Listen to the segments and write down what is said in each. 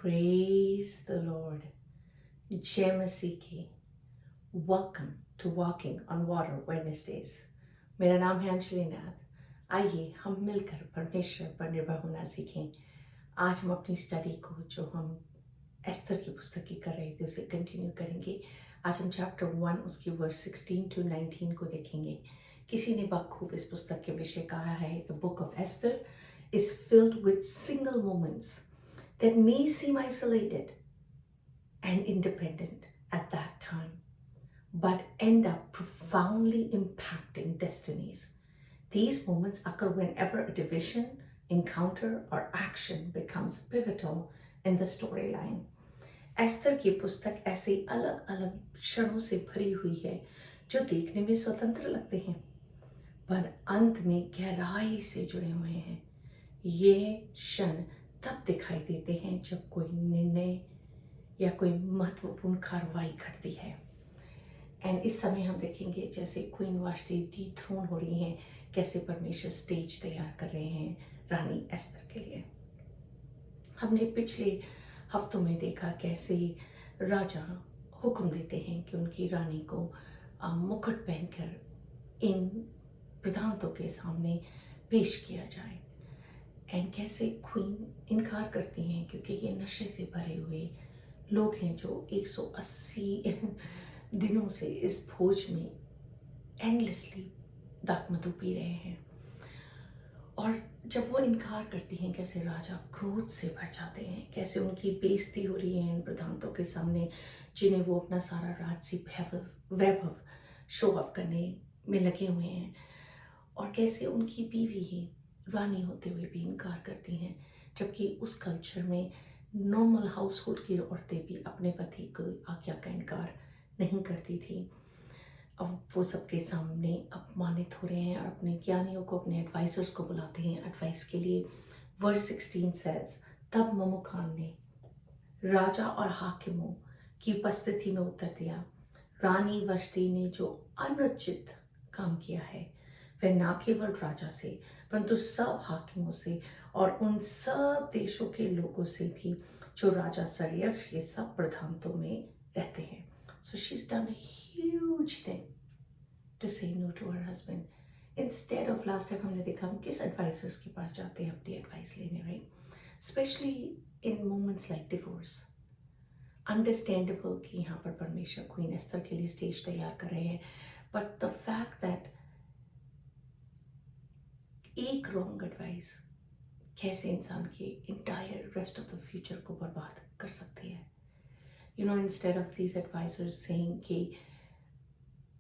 Praise the Lord. जय मसीह की। Welcome to walking on water Wednesdays. मेरा नाम है अंजलि नाथ। आइए हम मिलकर परमेश्वर पर निर्भर होना सीखें। आज हम अपनी स्टडी को जो हम एस्तर की पुस्तक की कर रहे थे उसे कंटिन्यू करेंगे। आज हम चैप्टर 1 उसकी वर्स 16 to 19 को देखेंगे। किसी ने बखूब इस पुस्तक के विषय कहा है, the book of Esther is filled with single moments that may seem isolated and independent at that time, but end up profoundly impacting destinies. These moments occur whenever a division, encounter, or action becomes pivotal in the storyline. Esther की पुस्तक ऐसे अलग अलग क्षणों से भरी हुई है जो देखने में स्वतंत्र लगते हैं पर अंत में गहराई से जुड़े हुए हैं। ये क्षण तब दिखाई देते हैं जब कोई निर्णय या कोई महत्वपूर्ण कार्रवाई घटती है। एंड इस समय हम देखेंगे जैसे क्वीन वाष्टी डिथ्रोन हो रही हैं, कैसे परमेश्वर स्टेज तैयार कर रहे हैं रानी एस्तर के लिए। हमने पिछले हफ्तों में देखा कैसे राजा हुक्म देते हैं कि उनकी रानी को मुकुट पहनकर इन प्रधानों के सामने पेश किया जाए। एंड कैसे क्वीन इनकार करती हैं क्योंकि ये नशे से भरे हुए लोग हैं जो 180 दिनों से इस भोज में एंडलेसली दाकमधु पी रहे हैं। और जब वो इनकार करती हैं कैसे राजा क्रोध से भर जाते हैं, कैसे उनकी बेइज्जती हो रही है इन प्रधानों के सामने जिन्हें वो अपना सारा राजसी वैभव शो ऑफ करने में लगे हुए हैं। और कैसे उनकी बीवी ही रानी होते हुए भी इनकार करती हैं, जबकि उस कल्चर में नॉर्मल हाउस होल्ड की औरतें भी अपने पति को आज्ञा का इनकार नहीं करती थी। अब वो सबके सामने अपमानित हो रहे हैं और अपने ज्ञानियों को, अपने एडवाइजर्स को बुलाते हैं एडवाइस के लिए। वर्स 16 सेज, तब ममुखान ने राजा और हाकिमों की उपस्थिति में उत्तर दिया, रानी वष्टी ने जो अनुचित काम किया है वह न केवल राजा से परंतु सब हाकिमों से और उन सब देशों के लोगों से भी जो राजा सरयक्ष के सब प्रधानों में रहते हैं। So she's done a huge thing to say no to her husband. Instead of last time हमने देखा हम किस एडवाइजर्स के पास जाते हैं अपनी एडवाइस लेने, right? Specially in moments like divorce. Understandable कि यहाँ पर परमेश्वर क्वीन एस्तर के लिए स्टेज तैयार कर रहे हैं, बट द फैक्ट दैट एक रॉन्ग एडवाइस कैसे इंसान के entire rest of the future को बर्बाद कर सकती है। You know, instead of these advisers saying कि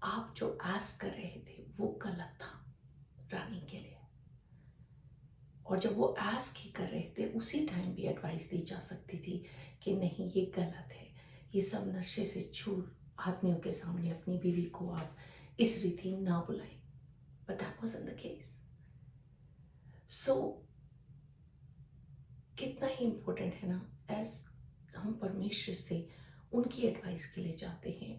आप जो आस्क कर रहे थे वो गलत था रानी के लिए, और जब वो आस्क ही कर रहे थे उसी टाइम भी एडवाइस दी जा सकती थी कि नहीं ये गलत है, ये सब नशे से छूट आदमियों के सामने अपनी बीवी को आप इस रीति ना बुलाएं। But that wasn't the case. So कितना ही इम्पोर्टेंट है ना, एज हम परमेश्वर से उनकी एडवाइस के लिए जाते हैं,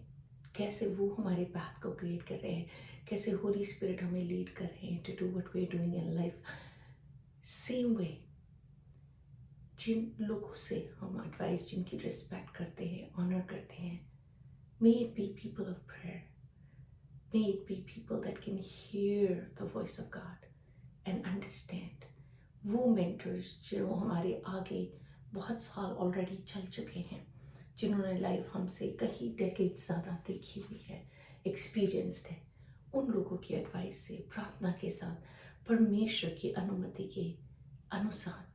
कैसे वो हमारे पाथ को क्रिएट कर रहे हैं, कैसे होली स्पिरिट हमें लीड कर रहे हैं to do what we are doing in life. Same way जिन लोगों से हम एडवाइस, जिनकी रिस्पेक्ट करते हैं, ऑनर करते हैं, may it be people of prayer, may it be people that can hear the voice of God and understand. वो मेंटर्स जो हमारे आगे बहुत साल ऑलरेडी चल चुके हैं, जिन्होंने लाइफ हमसे कहीं डेकेड ज़्यादा देखी हुई है, एक्सपीरियंस्ड है, उन लोगों की एडवाइस से प्रार्थना के साथ परमेश्वर की अनुमति के अनुसार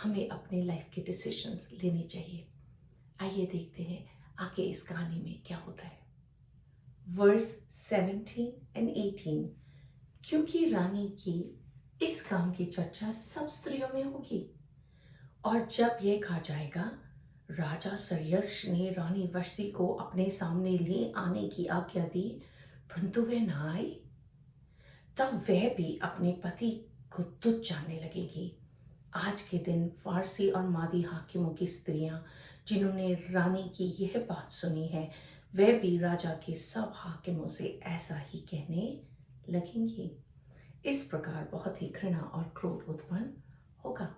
हमें अपने लाइफ के डिसीजंस लेने चाहिए। आइए देखते हैं आगे इस कहानी में क्या होता है। वर्स 17 and 18, क्योंकि रानी की इस काम की चर्चा सब स्त्रियों में होगी, और जब यह कहा जाएगा, राजा सरयक्ष ने रानी वष्टी को अपने सामने ले आने की आज्ञा दी, परंतु वह न आई, तब वह भी अपने पति को तुच्छ जानने लगेगी। आज के दिन फारसी और मादी हाकिमों की स्त्रियां जिन्होंने रानी की यह बात सुनी है, वह भी राजा के सब हाकिमों से ऐसा ही कहने लगेंगी। इस प्रकार बहुत ही घृणा और क्रोध उत्पन्न होगा।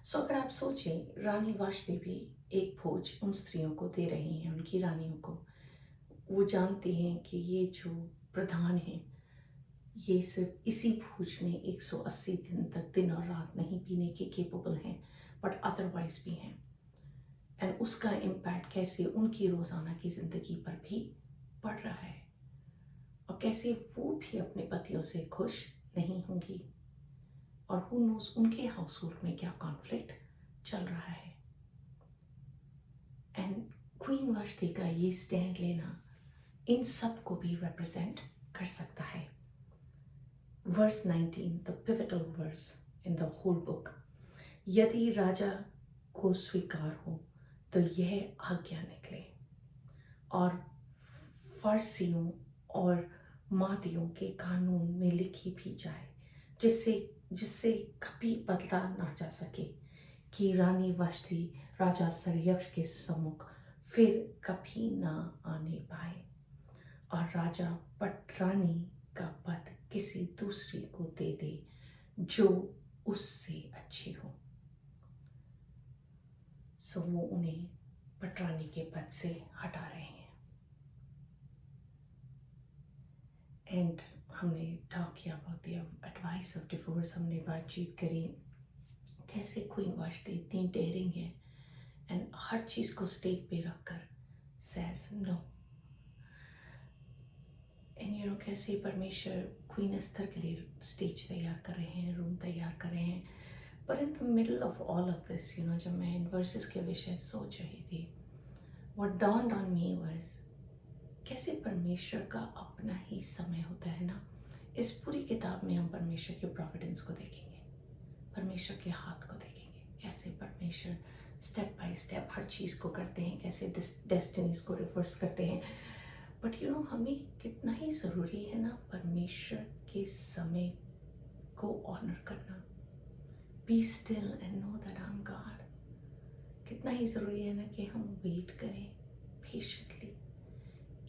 सो अगर आप सोचें, रानी वाष्टी भी एक भोज उन स्त्रियों को दे रही हैं, उनकी रानियों को। वो जानती हैं कि ये जो प्रधान हैं, ये सिर्फ इसी भोज में 180 दिन तक दिन और रात नहीं पीने के केपेबल हैं, बट अदरवाइज भी हैं। एंड उसका इम्पैक्ट कैसे उनकी रोज़ाना की ज़िंदगी पर भी पड़ रहा है, और कैसे वो भी अपने पतियों से खुश नहीं होंगी, और हु नोस उनके हाउस होल्ड में क्या कॉन्फ्लिक्ट चल रहा है। एंड क्वीन वाष्टी का ये स्टैंड लेना इन सब को भी रिप्रेजेंट कर सकता है। Verse 19, the pivotal verse in the whole book. यदि राजा को स्वीकार हो तो यह आज्ञा निकले और फारसियों और मादियों के कानून में लिखी भी जाए, जिससे जिससे कभी बदला ना जा सके, कि रानी वष्टी राजा सरयक्ष के सम्मुख फिर कभी ना आने पाए, और राजा पटरानी का पद किसी दूसरी को दे दे जो उससे अच्छी हो। सो वो उन्हें पटरानी के पद से हटा रहे हैं। एंड हमने टॉक किया about the advice of divorce. हमने बातचीत करी कैसे क्वीन वाष्टी इतनी डेयरिंग है एंड हर चीज़ को स्टेज पे रखकर says no. And you know कैसे परमेश्वर क्वीन एस्थर के लिए स्टेज तैयार कर रहे हैं, रूम तैयार कर रहे हैं। पर in the middle of all of this, you know, जब मैं इन वर्सेस के विषय सोच रही थी, what dawned on me was कैसे परमेश्वर का अपना ही समय होता है ना। इस पूरी किताब में हम परमेश्वर के प्रोविडेंस को देखेंगे, परमेश्वर के हाथ को देखेंगे, कैसे परमेश्वर स्टेप बाय स्टेप हर चीज़ को करते हैं, कैसे डेस्टिनीज को रिवर्स करते हैं। बट यू नो, हमें कितना ही ज़रूरी है ना परमेश्वर के समय को ऑनर करना। Be still and know that I am God. कितना ही ज़रूरी है ना कि हम वेट करें पेशेंटली,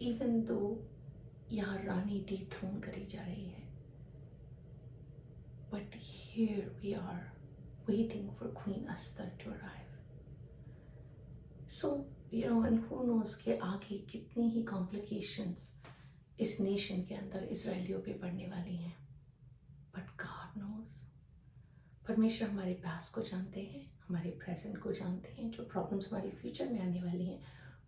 इवन दो यहाँ रानी डिथ्रोन करी जा रही है, but here we are waiting for Queen Esther to arrive. So, you know, and who knows कि आगे कितनी ही complications इस नेशन के अंदर इसराइलियों पे पड़ने वाली हैं, but God knows। परमेश्वर हमारे पास्ट को जानते हैं, हमारे प्रेजेंट को जानते हैं, जो प्रॉब्लम्स हमारे फ्यूचर में आने वाली हैं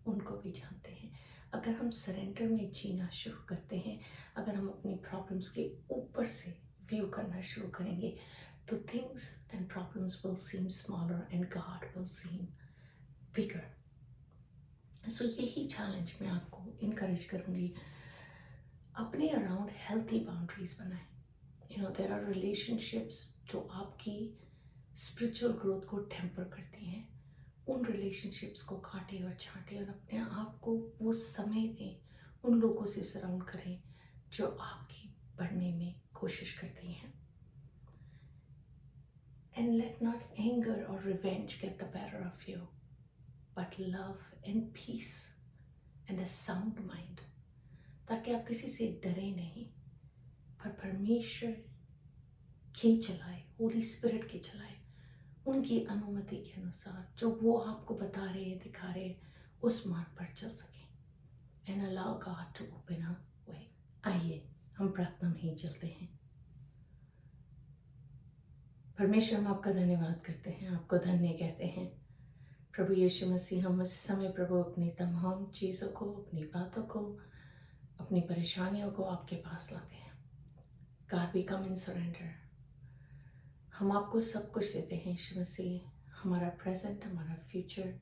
उनको भी जानते हैं। अगर हम सरेंडर में जीना शुरू करते हैं, अगर हम अपनी प्रॉब्लम्स के ऊपर से व्यू करना शुरू करेंगे, तो things and problems will seem smaller and God will seem bigger. So यही चैलेंज मैं आपको इनकरेज करूँगी, अपने अराउंड हेल्थी बाउंड्रीज बनाएं। You know, there are relationships जो आपकी स्पिरिचुअल ग्रोथ को टेम्पर करती हैं। उन रिलेशनशिप्स को काटें और छांटें और अपने आप को वो समय दें, उन लोगों से सराउंड करें जो आपकी बढ़ने में कोशिश करती हैं। And let not anger or revenge get the better of you, but love and peace and a sound mind, ताकि आप किसी से डरे नहीं, पर परमेश्वर के चलाए, होली स्पिरिट के चलाए, उनकी अनुमति के अनुसार जो वो आपको बता रहे हैं, दिखा रहे हैं, उस मार्ग पर चल सकें। And allow God to open a way. आइए हम प्रार्थना में ही चलते हैं। परमेश्वर, हम आपका धन्यवाद करते हैं, आपको धन्य कहते हैं। प्रभु यीशु मसीह, हम इस समय प्रभु अपनी तमाम चीज़ों को, अपनी बातों को, अपनी परेशानियों को आपके पास लाते हैं। God, we come in surrender. हम आपको सब कुछ देते हैं यीशु मसीह। हमारा प्रेजेंट, हमारा फ्यूचर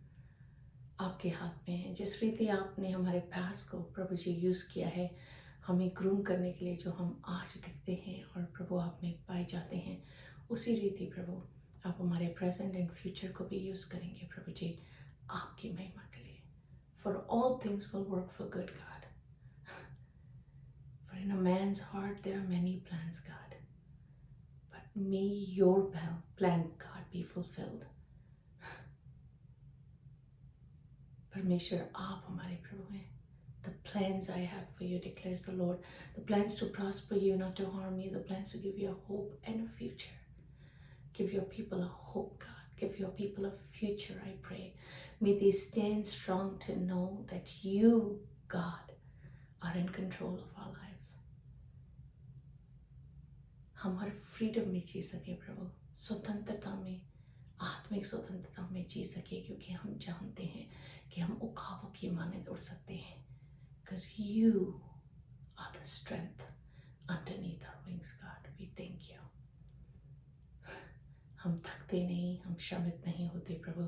आपके हाथ में है। जिस रीति आपने हमारे पास को प्रभु जी यूज़ किया है हमें ग्रूम करने के लिए, जो हम आज दिखते हैं और प्रभु आप में पाए जाते हैं, उसी रीति प्रभु आप हमारे प्रेजेंट एंड फ्यूचर को भी यूज़ करेंगे प्रभु जी आपकी महिमा के लिए. For all things will work for good, God. For in a man's heart there are many plans, God. But may your plan, God, be fulfilled. परमेश्वर आप हमारे प्रभु हैं. The plans I have for you, declares the Lord. The plans to prosper you, not to harm you. The plans to give you a hope and a future. Give your people a hope, God. Give your people a future, I pray. May they stand strong to know that you, God, are in control of our lives. हम her freedom में जी सके प्रभु, स्वतंत्रता में, आत्मिक स्वतंत्रता में जी सके, क्योंकि हम जानते हैं कि हम उखाबों की माने उड़ सकते हैं. Because you are the strength underneath our wings, God. We thank you. हम थकते नहीं, हम श्रमित नहीं होते प्रभु,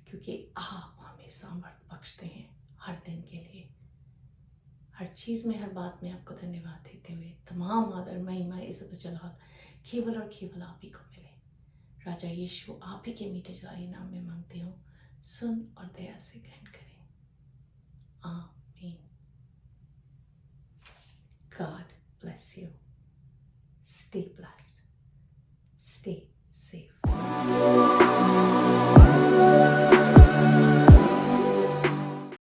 क्योंकि आप हमें सामर्थ्य बख्शते हैं हर दिन के लिए. हर चीज़ में, हर बात में आपको धन्यवाद देते हुए तमाम आदर, महिमा, इज्जत, जलाल केवल और केवल आप ही को मिले. राजा यीशु आप ही के मीठे जलाए नाम में मांगते हो, सुन और दया से ग्रहण करें. आमीन. God bless you. Stay blessed. Stay safe.